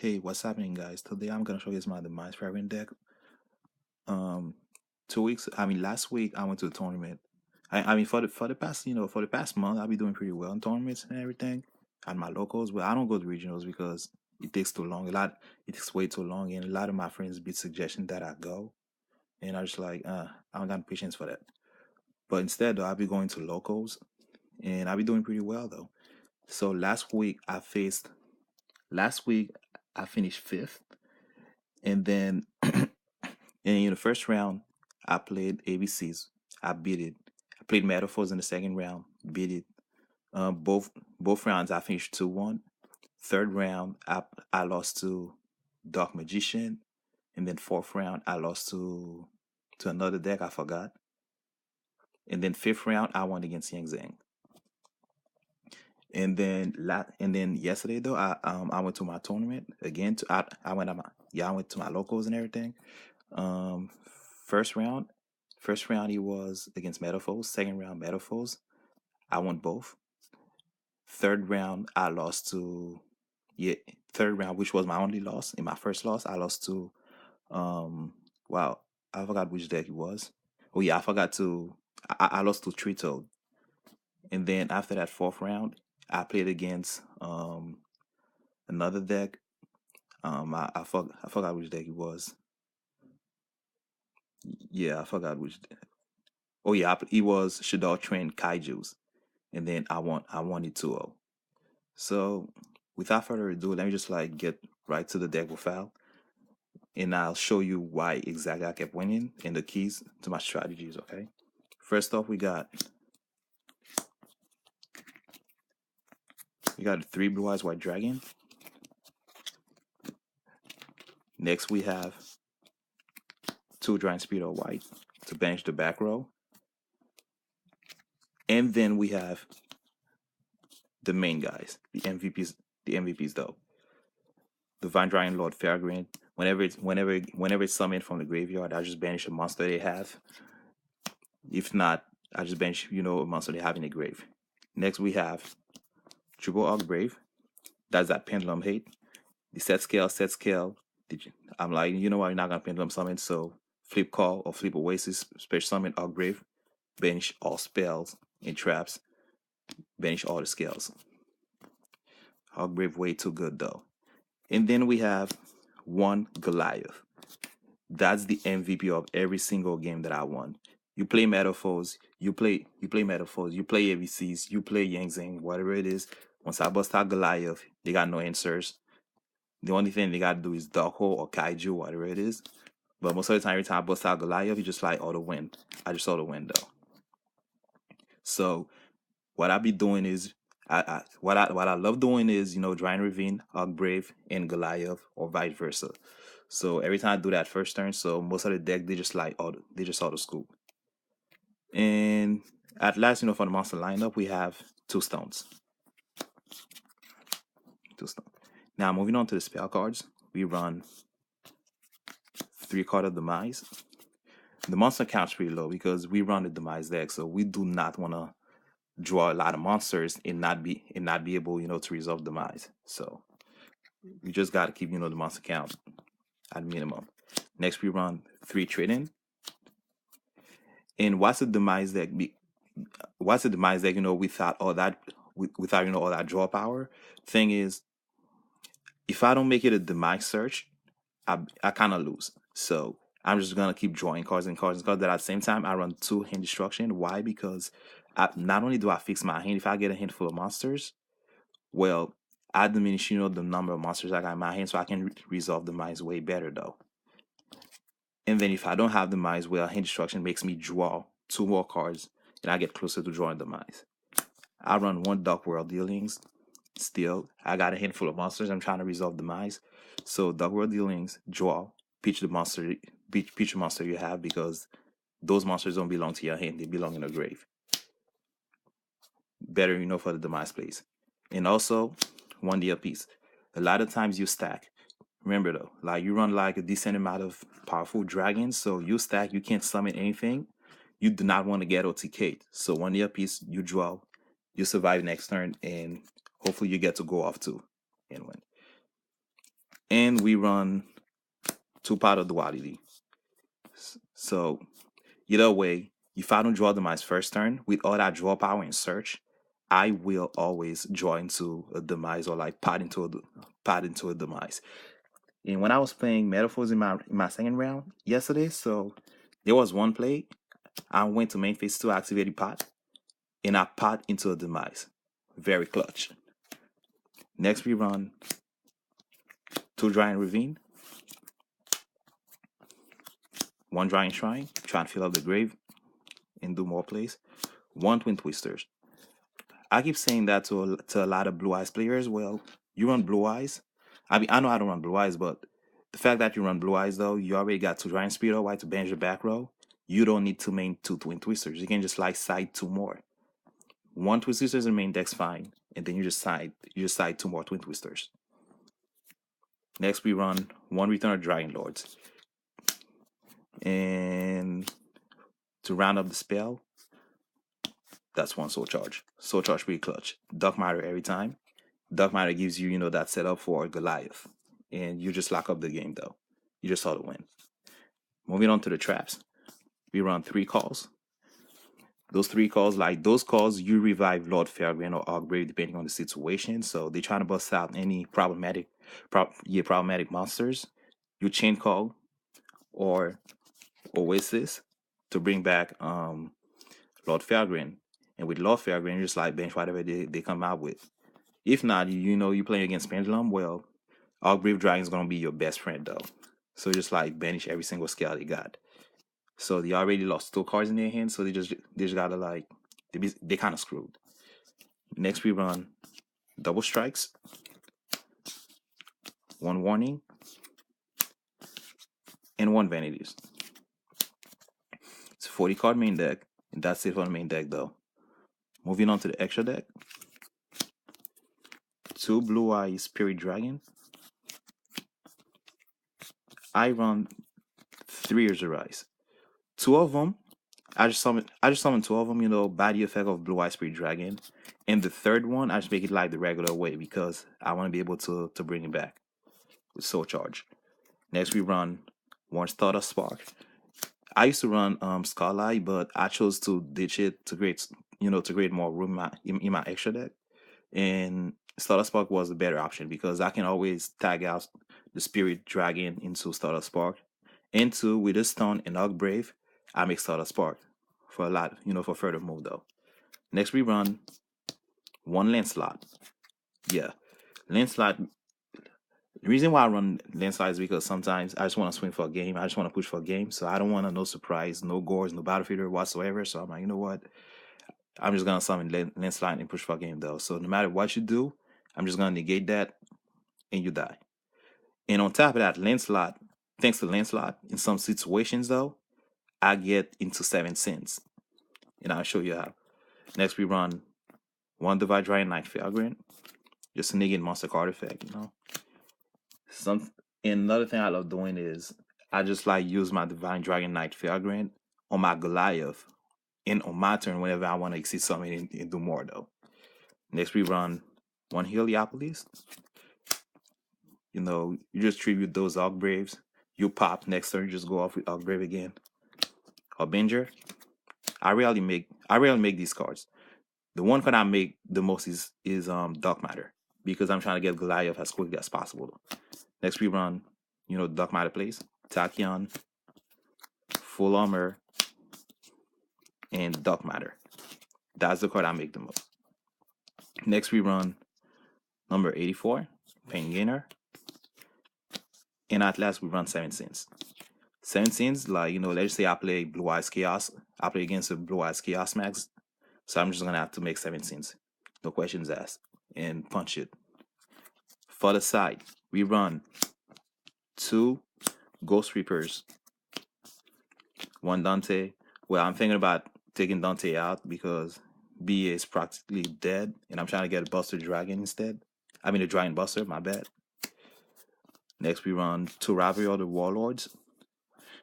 Hey, what's happening, guys? Today I'm gonna show you my demise Felgrand deck. Um, 2 weeks. Last week I went to a tournament. For the past for the past month I've been doing pretty well in tournaments and everything at my locals, but I don't go to regionals because it takes too long. It takes way too long, and a lot of my friends be suggesting that I go, and I just like, I don't got patience for that. But instead, though, I'll be going to locals, and I'll be doing pretty well though. So last week I finished fifth, and then and in the first round, I played ABCs. I beat it. I played Metaphors in the second round, beat it. Both rounds I finished 2-1. Third round, I lost to Dark Magician, and then fourth round I lost to another deck I forgot, and then fifth round I won against Yang Zhang. And then yesterday though I went to my tournament again. I went to my locals and everything. Um, first round, first round he was against metalfoes. Second round metalfoes, I won both. Third round I lost to yeah. Third round, which was my only loss. In my first loss, I lost to wow, I forgot which deck it was. Oh yeah, I forgot to I lost to treetoad. And then after that fourth round, I played against another deck. I forgot which deck it was. Yeah, I forgot which. Oh yeah, it was shaddoll trained kaijus, and then I won it 2-0. So without further ado, let me just like get right to the deck profile, and I'll show you why exactly I kept winning and the keys to my strategies. Okay. First off, we got a 3 blue eyes white dragon. Next we have 2 giant speeder white to banish the back row, and then we have the main guys, the MVPs. The MVPs though, the Vine Dragon Lord Felgrand. Whenever it's summoned from the graveyard, I just banish a monster they have. If not, I just banish a monster they have in the grave. Next we have Triple Arc Brave. That's that pendulum hate. The set scale. I'm like, you know what, you're not gonna pendulum summon, so flip call or flip oasis, special summon Arc Brave, banish all spells and traps, banish all the scales. Arc Brave way too good though. And then we have one Goliath. That's the MVP of every single game that I won. You play metaphors, you play metaphors, you play ABCs, you play Yang Zing, whatever it is. Once I bust out Goliath, they got no answers. The only thing they gotta do is Dark Hole or Kaiju, whatever it is. But most of the time, every time I bust out Goliath, you just like auto win. I just auto win though. So what I be doing is what I love doing is Drying Ravine, Hog Brave, and Goliath, or vice versa. So every time I do that first turn, so most of the deck they just auto scoop. And at last, for the monster lineup, we have 2 stones. 2 stones. Now moving on to the spell cards, we run 3 card of demise. The monster count's pretty low because we run the demise deck, so we do not want to draw a lot of monsters and not be able to resolve demise. So we just got to keep the monster count at minimum. Next we run 3 trading. And what's the demise deck? What's the demise deck? Without all that, without all that draw power. Thing is, if I don't make it a demise search, I kind of lose. So I'm just gonna keep drawing cards and cards and cards. That at the same time, I run 2 hand destruction. Why? Because not only do I fix my hand, if I get a handful of monsters, well, I diminish the number of monsters I got in my hand, so I can resolve demise way better though. And then if I don't have demise, well, hand destruction makes me draw 2 more cards, and I get closer to drawing demise. I run 1 Dark World Dealings. Still, I got a handful of monsters. I'm trying to resolve demise. So Dark World Dealings, draw, pitch the monster you have, because those monsters don't belong to your hand. They belong in a grave. Better, for the demise plays. And also, 1 deal piece. A lot of times you stack. Remember though, like you run like a decent amount of powerful dragons, so you stack, you can't summon anything. You do not want to get OTK'd. So 1 deal piece, you draw, you survive next turn, and hopefully you get to go off too and win. and we run 2 pot of duality. So either way, if I don't draw demise first turn with all that draw power and search, I will always draw into a demise or like pot into a demise. And when I was playing metalfoes in my second round yesterday, so there was one play. I went to main phase 2, activated pot, and I pot into a demise. Very clutch. Next we run 2 Giant Ravine, 1 Giant Shrine, try to fill up the grave and do more plays. 1 Twin Twisters. I keep saying that to a lot of Blue Eyes players. Well, you run Blue Eyes. I mean, I know I don't run Blue Eyes, but the fact that you run Blue Eyes, though, you already got 2 Giant Speeder White to banish your back row. You don't need to main 2 Twin Twisters. You can just like side 2 more. 1 Twin Twisters in main deck's fine, and then you just side 2 more Twin Twisters. Next, we run 1 Return of Dragon Lords. And to round up the spell, that's 1 Soul Charge. Soul Charge pretty clutch. Dark Matter every time. Dark Matter gives you, that setup for Goliath. And you just lock up the game, though. You just saw the win. Moving on to the traps. We run 3 calls. Those 3 calls, you revive Lord Felgrand or Oggrave, depending on the situation. So they're trying to bust out any problematic monsters. You chain call or Oasis to bring back Lord Felgrand. And with Lord Felgrand, you just like bench whatever they come out with. If not, you're playing against Pendulum, well, Oggrave Dragon is gonna be your best friend though. So just like banish every single scale they got. So they already lost 2 cards in their hand, so they just gotta like they kind of screwed. Next we run double strikes, 1 warning, and 1 vanities. It's a 40 card main deck, and that's it for the main deck though. Moving on to the extra deck. 2 Blue Eye Spirit Dragon. I run 3 Azurais. 2 of them, I just summoned 2 of them, by the effect of Blue Eye Spirit Dragon. And the third one, I just make it like the regular way because I want to be able to bring it back with Soul Charge. Next we run 1 Stardust Spark. I used to run Scarlight, but I chose to ditch it to create more room in my extra deck. And Stardust Spark was a better option because I can always tag out the Spirit Dragon into Stardust Spark. And 2, with a Stone and Ogbrave, I make Stardust Spark for a lot, for further move though. Next we run 1 Lancelot. Yeah, Lancelot. The reason why I run Lancelot is because sometimes I just want to swing for a game. I just want to push for a game. So I don't want no surprise, no gores, no battlefield whatsoever. So I'm like, you know what? I'm just going to summon Lancelot and push for a game, though. So no matter what you do, I'm just going to negate that and you die. And on top of that, Lancelot, thanks to Lancelot, in some situations, though, I get into 7 sins. And I'll show you how. Next, we run 1 Divine Giant Knight Felgrand. Just to negate monster card effect, And another thing I love doing is I just like use my Divine Dragon Knight Felgrand on my Goliath and on my turn whenever I want to exceed something and do more though. Next we run 1 Heliopolis. You just tribute those Ogbraves. You pop next turn, you just go off with Ogbrave again. Harbinger. I rarely make these cards. The one card I make the most is Dark Matter because I'm trying to get Goliath as quickly as possible. Next we run, Dark Matter plays, Tachyon, Full Armor, and Dark Matter. That's the card I make the most. Next we run number 84, Pain Gainer. And at last we run 7 sins. 7 sins, like, let's say I play Blue Eyes Chaos. I play against the Blue Eyes Chaos Max. So I'm just gonna have to make 7 sins. No questions asked. And punch it. For the side, we run 2 Ghost Reapers, 1 Dante. Well, I'm thinking about taking Dante out because BA is practically dead, and I'm trying to get a Buster Dragon instead. I mean, a Dragon Buster, my bad. Next, we run 2 Rivalry of the Warlords.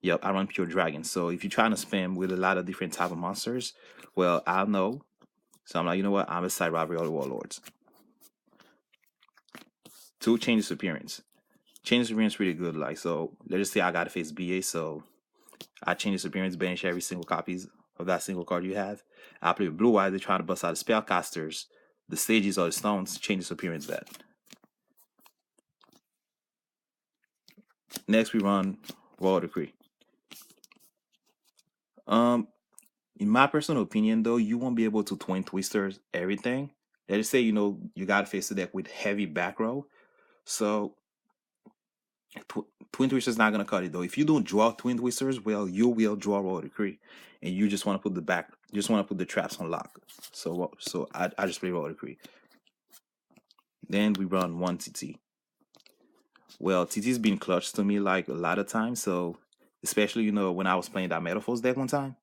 Yep, I run Pure Dragon. So if you're trying to spam with a lot of different type of monsters, well, I know. So I'm like, you know what? I'm gonna side Rivalry of the Warlords. 2 Changes Appearance. change the appearance pretty good. Like, so let's just say I got to face BA, so I change this appearance, banish every single copies of that single card you have. I play with blue eyes, they try to bust out the spellcasters, the stages or the stones, change this appearance that. Next we run Royal Decree. In my personal opinion though, you won't be able to twin twisters everything. Let's just say, you gotta face the deck with heavy back row. So twin twisters not gonna cut it though. If you don't draw twin twisters, well, you will draw Royal Decree, and you just want to put the traps on lock. So I just play Royal Decree. Then we run one TT. Well, TT's been clutch to me like a lot of times. So especially when I was playing that metalfoes deck one time,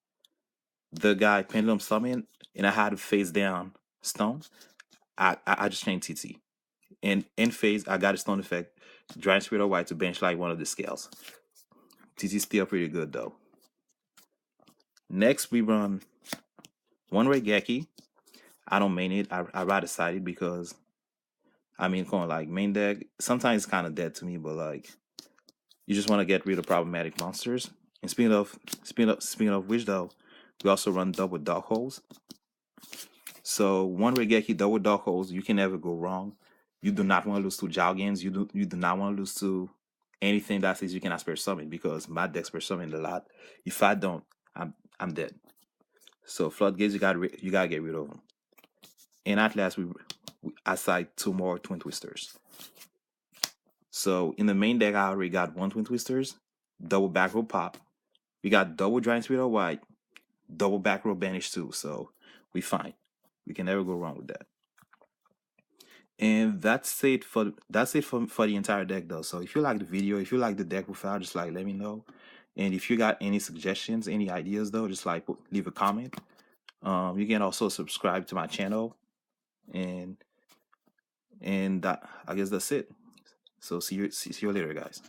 the guy pendulum summon and I had to face down stone. I just changed TT. And in phase, I got a stone effect, Giant Spirit of White to bench like one of the scales. TT's still pretty good though. Next, we run one Ray Geki. I don't main it. I rather side it because, kind of like main deck, sometimes it's kind of dead to me, but like, you just want to get rid of problematic monsters. And speaking of which though, we also run double dark holes. So one Regeki double dark holes, you can never go wrong. You do not want to lose to Jowgans. You do not want to lose to anything that says you cannot spare summon, because my deck spare summon a lot. If I don't, I'm dead. So floodgates, you gotta get rid of them. And at last, I side two more twin twisters. So in the main deck, I already got one twin twisters, double back row pop. We got double Giant Spirit of White, double back row banish too. So we fine. We can never go wrong with that. And that's it for the entire deck though. So if you like the video, if you like the deck profile, just like let me know. And if you got any suggestions, any ideas though, just like leave a comment. You can also subscribe to my channel, and I guess that's it. So see you later, guys.